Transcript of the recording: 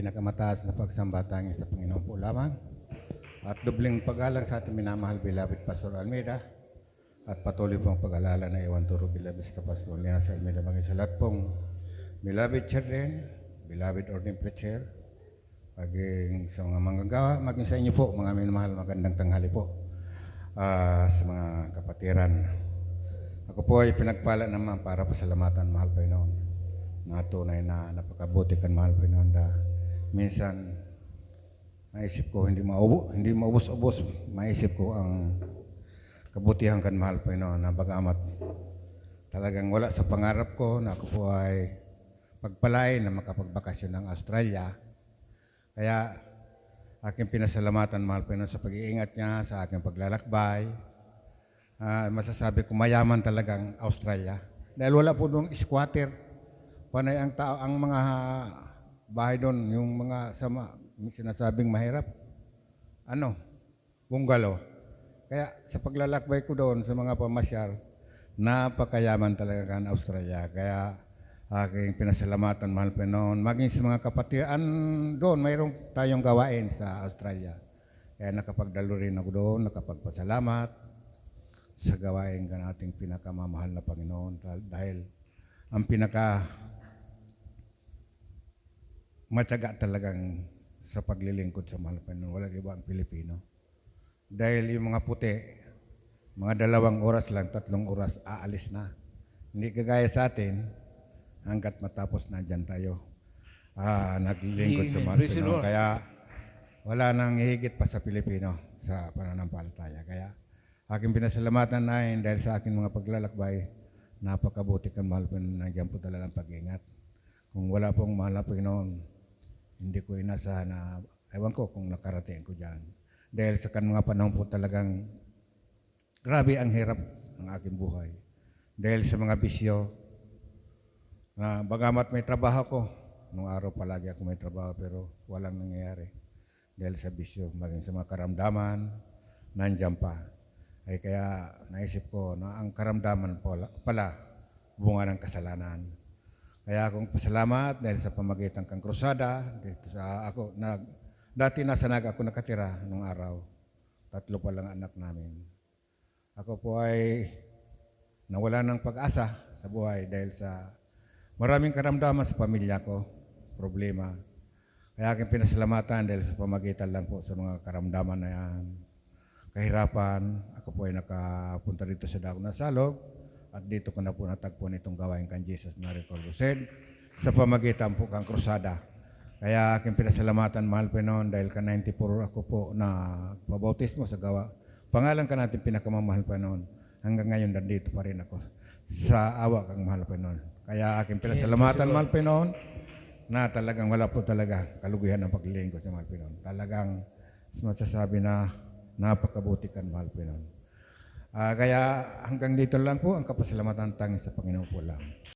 Pinakamataas na pagsamba-tangi sa Panginoon po lamang at dobleng pag-alang sa ating minamahal beloved Pastor Almeida at patuloy pong pag-alala na iwan turo beloved sa Pastor Linas Almeida maging sa lahat pong beloved children, beloved ordinary preacher, maging sa mga manggagawa, maging sa inyo po mga minamahal, magandang tanghali po sa mga kapatiran. Ako po ay pinagpala naman para pasalamatan mahal Panginoon na tunay na napakabuti kan mahal Panginoon. Minsan naisip ko hindi maubos-ubos, maisip ko ang kabutihan kan mahal Panginoon na bagamat talagang wala sa pangarap ko na ako po ay pagpalain na makapagbakasyon ng Australia. Kaya aking pinasalamatan mahal Panginoon sa pag-iingat niya sa aking paglalakbay. Masasabi ko mayaman talagang Australia dahil wala po doon squatter. Panay ang tao, ang mga bahay doon, yung mga sinasabing mahirap, bungalow. Kaya sa paglalakbay ko doon sa mga pamasyal, napakayaman talaga ang Australia. Kaya aking pinasalamatan mahal Panginoon. Maging sa mga kapatiran doon, mayroong tayong gawain sa Australia. Kaya nakapagdalo rin ako doon, nakapagpasalamat sa gawain ka nating pinakamamahal na Panginoon. Dahil ang matyaga talagang sa paglilingkod sa mahal Panginoon. Walang iba ang Pilipino. Dahil yung mga puti, mga 2 oras lang, 3 oras, aalis na. Hindi kagaya sa atin, hanggat matapos na dyan tayo naglilingkod sa mahal Panginoon. Kaya wala nang higit pa sa Pilipino sa pananampalataya. Kaya aking pinasalamatan na dahil sa aking mga paglalakbay, napakabuti kang mahal Panginoon. Nandiyan po talagang pag-ingat. Kung wala pong mahal na Panginoon, hindi ko inasahan na, ewan ko kung nakarating ko dyan. Dahil sa kan mga panahon po talagang grabe ang hirap ng aking buhay. Dahil sa mga bisyo, na bagamat may trabaho ko, nung araw palagi ako may trabaho pero walang nangyayari. Dahil sa bisyo, maging sa mga karamdaman, nandyan pa. Ay kaya naisip ko na ang karamdaman pala bunga ng kasalanan. Kaya akong pasalamat dahil sa pamagitan kang krusada, dito sa ako, dati nasa Naga ako nakatira nung araw. 3 pa lang anak namin. Ako po ay nawala ng pag-asa sa buhay dahil sa maraming karamdaman sa pamilya ko, problema. Kaya aking pinasalamatan dahil sa pamagitan lang po sa mga karamdaman na yan, kahirapan. Ako po ay nakapunta dito sa Dako ng Salog. At dito ko na po natagpuan itong gawain kan Jesus Miracle Crusade sa pamagitan po kang krusada. Kaya aking pinasalamatan mahal Panginoon dahil ka 94 ako po na pabautismo sa gawa. Pangalan ka natin pinakamamahal Panginoon. Hanggang ngayon nandito pa rin ako sa awa kang mahal Panginoon. Kaya aking pinasalamatan mahal Panginoon na talagang wala po talaga kaluguyan ng paglilingkod sa mahal Panginoon. Talagang masasabi na napakabuti kan mahal Panginoon. Kaya hanggang dito lang po ang kapasalamatan tanging sa Panginoon po lang.